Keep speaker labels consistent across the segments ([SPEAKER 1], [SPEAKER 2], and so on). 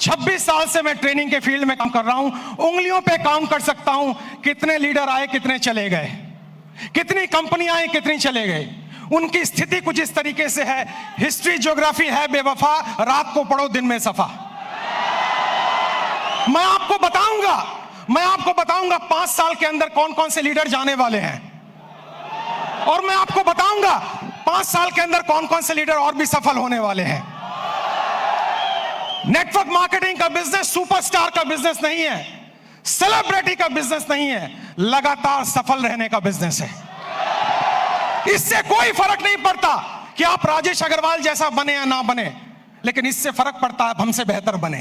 [SPEAKER 1] 26 साल से मैं ट्रेनिंग के फील्ड में काम कर रहा हूं। उंगलियों पे काउंट कर सकता हूं कितने लीडर आए, कितने चले गए, कितनी कंपनियां आई, कितनी चले गए। उनकी स्थिति कुछ इस तरीके से है, हिस्ट्री ज्योग्राफी है बेवफा, रात को पढ़ो दिन में सफा। मैं आपको बताऊंगा 5 साल के अंदर कौन कौन से लीडर जाने वाले हैं, और मैं आपको बताऊंगा 5 साल के अंदर कौन कौन से लीडर और भी सफल होने वाले हैं। नेटवर्क मार्केटिंग का बिजनेस सुपरस्टार का बिजनेस नहीं है, सेलिब्रिटी का बिजनेस नहीं है, लगातार सफल रहने का बिजनेस है। इससे कोई फर्क नहीं पड़ता कि आप राजेश अग्रवाल जैसा बने या ना बने, लेकिन इससे फर्क पड़ता है आप हमसे बेहतर बने।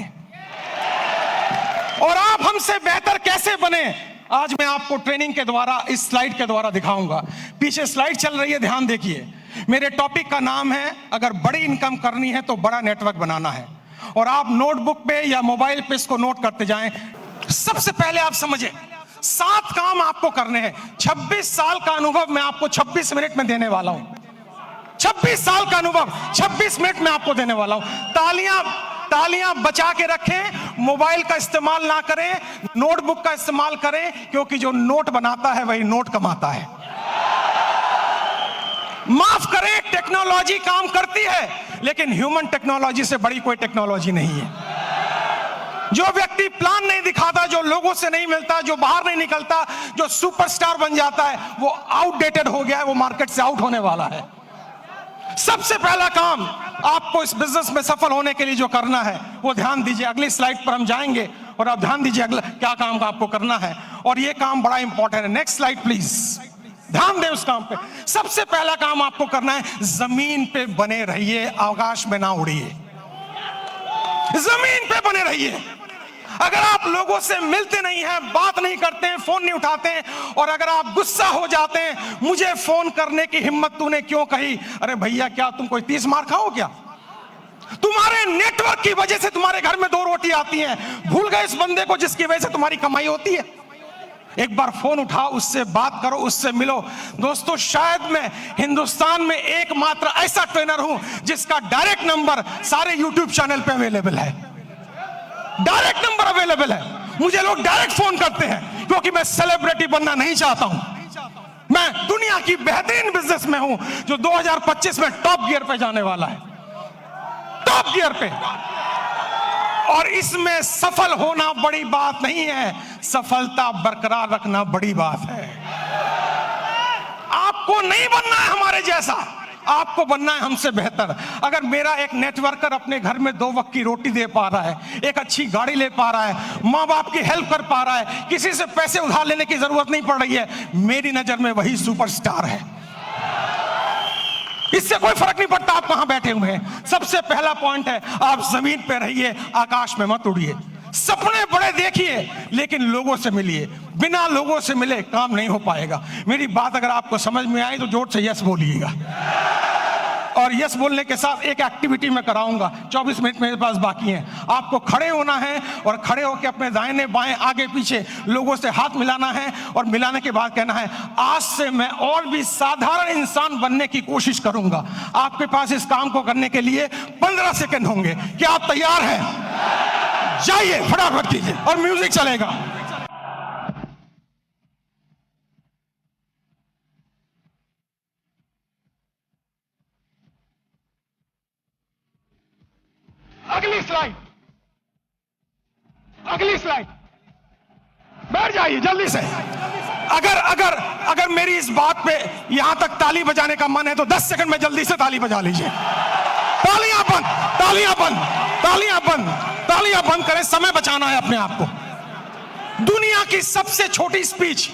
[SPEAKER 1] और आप हमसे बेहतर कैसे बने, आज मैं आपको ट्रेनिंग के द्वारा, इस स्लाइड के द्वारा दिखाऊंगा। पीछे स्लाइड चल रही है, ध्यान देखिए। मेरे टॉपिक का नाम है, अगर बड़ी इनकम करनी है तो बड़ा नेटवर्क बनाना है। और आप नोटबुक पे या मोबाइल पे इसको नोट करते जाएं। सबसे पहले आप समझें 7 काम आपको करने हैं। 26 साल का अनुभव मैं आपको 26 मिनट में देने वाला हूं। 26 साल का अनुभव 26 मिनट में आपको देने वाला हूं। तालियां बचा के रखें, मोबाइल का इस्तेमाल ना करें, नोटबुक का इस्तेमाल करें, क्योंकि जो नोट बनाता है वही नोट कमाता है। माफ करें, टेक्नोलॉजी काम करती है, लेकिन ह्यूमन टेक्नोलॉजी से बड़ी कोई टेक्नोलॉजी नहीं है। जो व्यक्ति प्लान नहीं दिखाता, जो लोगों से नहीं मिलता, जो बाहर नहीं निकलता, जो सुपरस्टार बन जाता है, वो आउटडेटेड हो गया है, वो मार्केट से आउट होने वाला है। सबसे पहला काम आपको इस बिजनेस में सफल होने के लिए जो करना है वो ध्यान दीजिए। अगली स्लाइड पर हम जाएंगे और आप ध्यान दीजिए अगला क्या काम का आपको करना है, और ये काम बड़ा इंपॉर्टेंट है। नेक्स्ट स्लाइड प्लीज, ध्यान दें उस काम पे। सबसे पहला काम आपको करना है, जमीन पे बने रहिए, आकाश में ना उड़िए। जमीन पे बने रहिए। अगर आप लोगों से मिलते नहीं हैं, बात नहीं करते हैं, फोन नहीं उठाते हैं, और अगर आप गुस्सा हो जाते हैं, मुझे फोन करने की हिम्मत तूने क्यों कही, अरे भैया क्या तुम कोई 30 मार खाओ क्या? तुम्हारे नेटवर्क की वजह से तुम्हारे घर में 2 रोटी आती हैं। भूल गए इस बंदे को जिसकी वजह से तुम्हारी कमाई होती है? एक बार फोन उठाओ, उससे बात करो, उससे मिलो। दोस्तों, शायद मैं हिंदुस्तान में एकमात्र ऐसा ट्रेनर हूं जिसका डायरेक्ट नंबर सारे यूट्यूब चैनल पे अवेलेबल है। डायरेक्ट नंबर अवेलेबल है। मुझे लोग डायरेक्ट फोन करते हैं, क्योंकि मैं सेलिब्रिटी बनना नहीं चाहता हूं। मैं दुनिया की बेहतरीन बिजनेस में हूं जो 2025 में टॉप गियर पे जाने वाला है, टॉप गियर पे। और इसमें सफल होना बड़ी बात नहीं है, सफलता बरकरार रखना बड़ी बात है। आपको नहीं बनना है हमारे जैसा, आपको बनना है हमसे बेहतर। अगर मेरा एक नेटवर्कर अपने घर में 2 वक्त की रोटी दे पा रहा है, एक अच्छी गाड़ी ले पा रहा है, माँ बाप की हेल्प कर पा रहा है, किसी से पैसे उधार लेने की जरूरत नहीं पड़ रही है, मेरी नजर में वही सुपरस्टार है। इससे कोई फर्क नहीं पड़ता आप कहां बैठे हुए हैं। सबसे पहला पॉइंट है, आप जमीन पे रहिए, आकाश में मत उड़िए। सपने बड़े देखिए, लेकिन लोगों से मिलिए। बिना लोगों से मिले काम नहीं हो पाएगा। मेरी बात अगर आपको समझ में आई तो जोर से यस बोलिएगा। और यस बोलने के साथ एक एक्टिविटी मैं कराऊंगा। 24 मिनट मेरे पास बाकी हैं। आपको खड़े होना है और खड़े होकर अपने दाहिने बाएं आगे पीछे लोगों से हाथ मिलाना है, और मिलाने के बाद कहना है, आज से मैं और भी साधारण इंसान बनने की कोशिश करूंगा। आपके पास इस काम को करने के लिए 15 सेकंड होंगे। क्या आप तैयार हैं? जाइए, फटाफट कीजिए, और म्यूजिक चलेगा। अगली स्लाइड, बैठ जाइए जल्दी से। अगर मेरी इस बात पे यहां तक ताली बजाने का मन है तो 10 सेकंड में जल्दी से ताली बजा लीजिए। तालियां बंद, तालियां बंद, तालियां बंद, तालियां बंद करें, समय बचाना है अपने आप को। दुनिया की सबसे छोटी स्पीच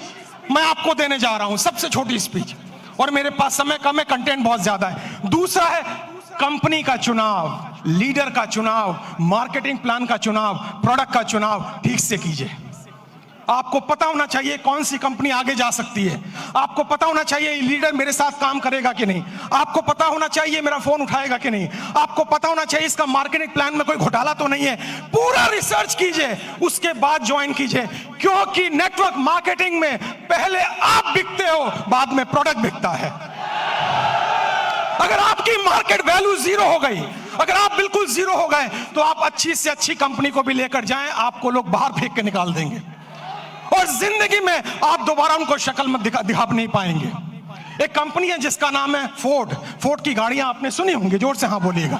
[SPEAKER 1] मैं आपको देने जा रहा हूं, सबसे छोटी स्पीच, और मेरे पास समय कम है, कंटेंट बहुत ज्यादा है। दूसरा है कंपनी का चुनाव, लीडर का चुनाव, मार्केटिंग प्लान का चुनाव, प्रोडक्ट का चुनाव ठीक से कीजिए। आपको पता होना चाहिए कौन सी कंपनी आगे जा सकती है। आपको पता होना चाहिए लीडर मेरे साथ काम करेगा कि नहीं। आपको पता होना चाहिए मेरा फोन उठाएगा कि नहीं। आपको पता होना चाहिए इसका मार्केटिंग प्लान में कोई घोटाला तो नहीं है। पूरा रिसर्च कीजिए, उसके बाद ज्वाइन कीजिए, क्योंकि नेटवर्क मार्केटिंग में पहले आप बिकते हो, बाद में प्रोडक्ट बिकता है। अगर आपकी मार्केट वैल्यू 0 हो गई, अगर आप बिल्कुल जीरो हो गए तो आप अच्छी से अच्छी कंपनी को भी लेकर जाएं, आपको लोग बाहर फेंक के निकाल देंगे और जिंदगी में आप दोबारा उनको शक्ल में दिखा नहीं पाएंगे। एक कंपनी है जिसका नाम है फोर्ड। फोर्ड की गाड़ियां आपने सुनी होंगी, जोर से हाँ बोलिएगा।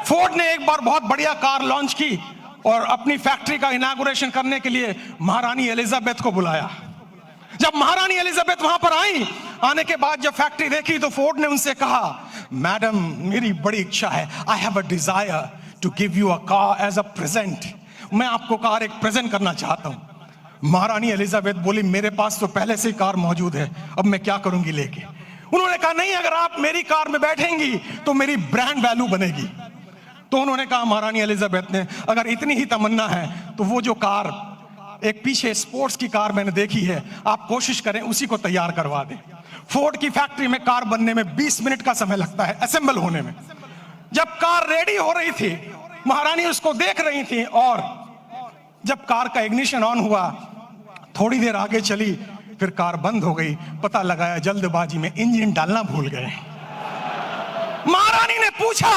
[SPEAKER 1] फोर्ड ने एक बार बहुत बढ़िया कार लॉन्च की और अपनी फैक्ट्री का इनॉग्रेशन करने के लिए महारानी एलिजाबेथ को बुलाया। जब महारानी एलिजाबेथ वहां पर आई, आने के बाद जब फैक्ट्री देखी तो फोर्ड ने उनसे कहा, मैडम मेरी बड़ी इच्छा है, I have a desire to give you a car as a present. मैं आपको कार एक प्रेजेंट करना चाहता हूं। महारानी एलिजाबेथ बोली, मेरे पास तो पहले से ही कार मौजूद है, अब मैं क्या करूंगी लेके। उन्होंने कहा, नहीं, अगर आप मेरी कार में बैठेंगी तो मेरी ब्रांड वैल्यू बनेगी। तो उन्होंने कहा, महारानी एलिजाबेथ ने, अगर इतनी ही तमन्ना है तो वो जो कार एक पीछे स्पोर्ट्स की कार मैंने देखी है, आप कोशिश करें उसी को तैयार करवा दें। फोर्ड की फैक्ट्री में कार बनने में 20 मिनट का समय लगता है, असेंबल होने में। जब कार रेडी हो रही थी, महारानी उसको देख रही थी और जब कार का इग्निशन ऑन हुआ, थोड़ी देर आगे चली, फिर कार बंद हो गई। पता लगाया जल्दबाजी में इंजन डालना भूल गए। महारानी ने पूछा,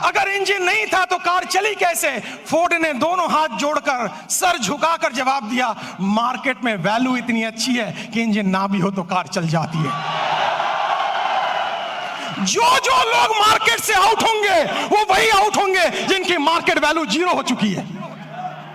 [SPEAKER 1] अगर इंजन नहीं था तो कार चली कैसे? फोर्ड ने दोनों हाथ जोड़कर सर झुकाकर जवाब दिया, मार्केट में वैल्यू इतनी अच्छी है कि इंजन ना भी हो तो कार चल जाती है। जो लोग मार्केट से आउट होंगे वो वही आउट होंगे जिनकी मार्केट वैल्यू जीरो हो चुकी है,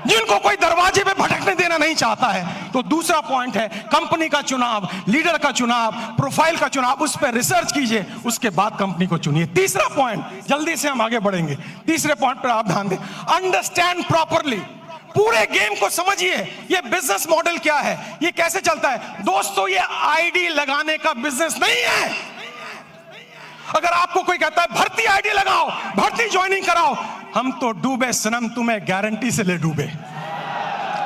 [SPEAKER 1] जिनको कोई दरवाजे पे भटकने देना नहीं चाहता है। तो दूसरा पॉइंट है कंपनी का चुनाव, लीडर का चुनाव, प्रोफाइल का चुनाव, उस पर रिसर्च कीजिए, उसके बाद कंपनी को चुनिए। तीसरा पॉइंट, जल्दी से हम आगे बढ़ेंगे, तीसरे पॉइंट पर आप ध्यान दें, अंडरस्टैंड प्रॉपरली। पूरे गेम को समझिए, ये बिजनेस मॉडल क्या है, ये कैसे चलता है। दोस्तों, ये आईडी लगाने का बिजनेस नहीं है। अगर आपको कोई कहता है भर्ती आईडी लगाओ, भर्ती ज्वाइनिंग कराओ, हम तो डूबे सनम, तुम्हें गारंटी से ले डूबे।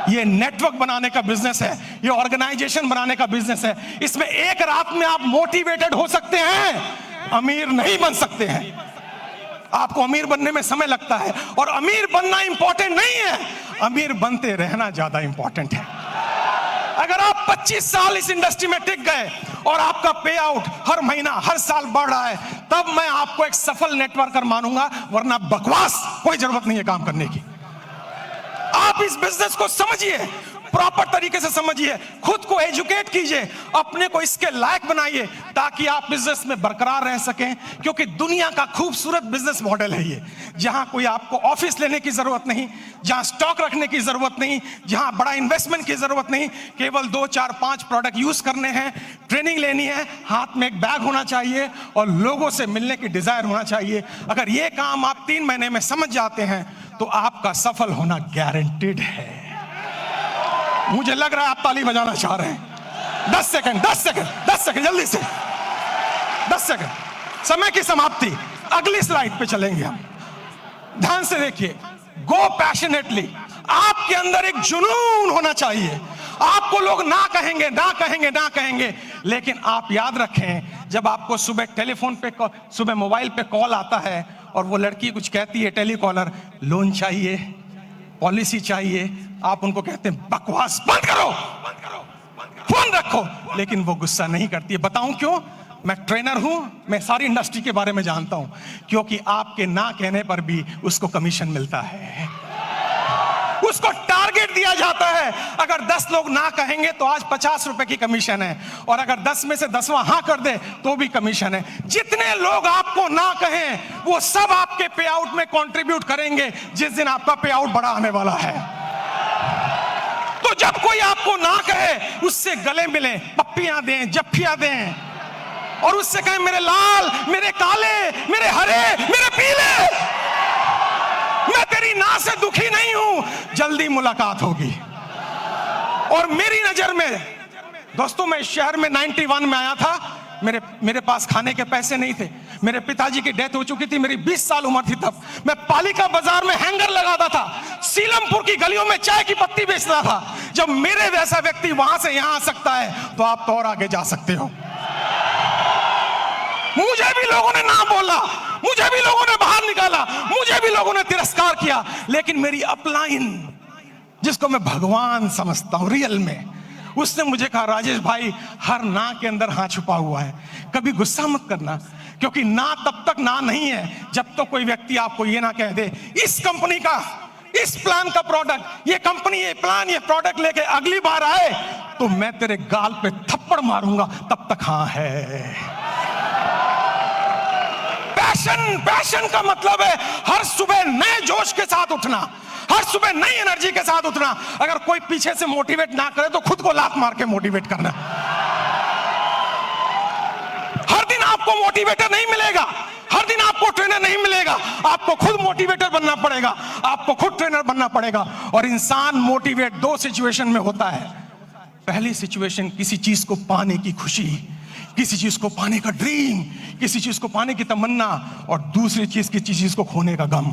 [SPEAKER 1] ये नेटवर्क बनाने का बिजनेस है, ये ऑर्गेनाइजेशन बनाने का बिजनेस है। इसमें एक रात में आप मोटिवेटेड हो सकते हैं, अमीर नहीं बन सकते हैं। आपको अमीर बनने में समय लगता है और अमीर बनना इंपॉर्टेंट नहीं है, अमीर बनते रहना ज्यादा इंपॉर्टेंट है। अगर आप 25 साल इस इंडस्ट्री में टिक गए और आपका पे आउट हर महीना हर साल बढ़ रहा है, तब मैं आपको एक सफल नेटवर्कर मानूंगा, वरना बकवास कोई जरूरत नहीं है काम करने की। आप इस बिजनेस को समझिए, प्रॉपर तरीके से समझिए, खुद को एजुकेट कीजिए, अपने को इसके लायक बनाइए ताकि आप बिजनेस में बरकरार रह सकें। क्योंकि दुनिया का खूबसूरत बिजनेस मॉडल है ये, जहां कोई आपको ऑफिस लेने की जरूरत नहीं, जहां स्टॉक रखने की जरूरत नहीं, जहां बड़ा इन्वेस्टमेंट की जरूरत नहीं, केवल 2, 4, 5 प्रोडक्ट यूज करने हैं, ट्रेनिंग लेनी है, हाथ में एक बैग होना चाहिए और लोगों से मिलने की डिजायर होना चाहिए। अगर ये काम आप 3 महीने में समझ जाते हैं तो आपका सफल होना गारंटीड है। मुझे लग रहा है आप ताली बजाना चाह रहे हैं। 10 सेकंड जल्दी से, 10 सेकंड, समय की समाप्ति। अगली स्लाइड पे चलेंगे हम, ध्यान से देखिए। गो पैशनेटली, आपके अंदर एक जुनून होना चाहिए। आपको लोग ना कहेंगे, लेकिन आप याद रखें, जब आपको सुबह टेलीफोन पे, सुबह मोबाइल पे कॉल आता है और वो लड़की कुछ कहती है, टेलीकॉलर, लोन चाहिए, पॉलिसी चाहिए, आप उनको कहते हैं बकवास बंद करो, फोन रखो, लेकिन वो गुस्सा नहीं करती है। बताऊं क्यों? मैं ट्रेनर हूं, मैं सारी इंडस्ट्री के बारे में जानता हूं। क्योंकि आपके ना कहने पर भी उसको कमीशन मिलता है, उसको टारगेट दिया जाता है। अगर 10 लोग ना कहेंगे तो आज 50 रुपए की कमीशन है, और अगर 10 में से 10वां हाँ कर दे तो भी कमीशन है। जितने लोग आपको ना कहें वो सब आपके पे आउट में कंट्रीब्यूट करेंगे जिस दिन आपका पे आउट बड़ा आने वाला है। तो जब कोई आपको ना कहे, उससे गले मिलें, पप्पियां दें, जफ्फियां दें, और उससे कहें मेरे लाल, मेरे काले, मेरे हरे, मेरे पीले, मैं तेरी ना से दुखी नहीं हूं, जल्दी मुलाकात होगी। और मेरी नजर में दोस्तों, मैं इस शहर में 91 में आया था, मेरे पास खाने के पैसे नहीं थे, मेरे पिताजी की डेथ हो चुकी थी, मेरी 20 साल उम्र थी तब। मैं पालिका बाजार में हैंगर लगाता था, सीलमपुर की गलियों में चाय की पत्ती बेचता था। जब मेरे जैसा व्यक्ति वहां से यहां आ सकता है तो आप तो और आगे जा सकते हो। मुझे भी लोगों ने ना बोला, मुझे भी लोगों ने बाहर निकाला, मुझे भी लोगों ने तिरस्कार किया, लेकिन मेरी अपलाइन, जिसको मैं भगवान समझता हूं रियल में, उसने मुझे कहा, राजेश भाई, हर ना के अंदर हाँ छुपा हुआ है, कभी गुस्सा मत करना, क्योंकि ना तब तक ना नहीं है जब तो कोई व्यक्ति आपको ये ना कह दे, इस कंपनी का, इस प्लान का प्रोडक्ट, ये कंपनी, ये प्लान, ये प्रोडक्ट लेके अगली बार आए तो मैं तेरे गाल पे थप्पड़ मारूंगा, तब तक हाँ है। पैशन का मतलब है हर सुबह नए जोश के साथ उठना, हर सुबह नई एनर्जी के साथ उठना। अगर कोई पीछे से मोटिवेट ना करे तो खुद को लात मार के मोटिवेट करना। हर दिन आपको मोटिवेटर नहीं मिलेगा, हर दिन आपको ट्रेनर नहीं मिलेगा, आपको खुद मोटिवेटर बनना पड़ेगा, आपको खुद ट्रेनर बनना पड़ेगा। और इंसान मोटिवेट दो सिचुएशन में होता है। पहली सिचुएशन, किसी चीज को पाने की खुशी, किसी चीज को पाने का ड्रीम, किसी चीज को पाने की तमन्ना, और दूसरी चीज किसी चीज को खोने का गम,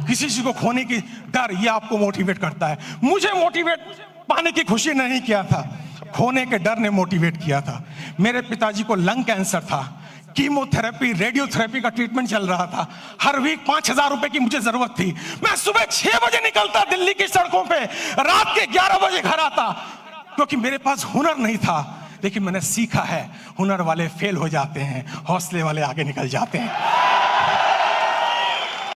[SPEAKER 1] किसी चीज को खोने की डर, ये आपको मोटिवेट करता है। मुझे मोटिवेट पाने की खुशी ने नहीं किया था, खोने के डर ने मोटिवेट किया था। मेरे पिताजी को लंग कैंसर था, कीमोथेरेपी, रेडियोथेरेपी का ट्रीटमेंट चल रहा था, हर वीक 5,000 रुपए की मुझे जरूरत थी। मैं सुबह 6 बजे निकलता दिल्ली की सड़कों पे, रात के 11 बजे घर आता, क्योंकि मेरे पास हुनर नहीं था। लेकिन मैंने सीखा है, हुनर वाले फेल हो जाते हैं, हौसले वाले आगे निकल जाते हैं।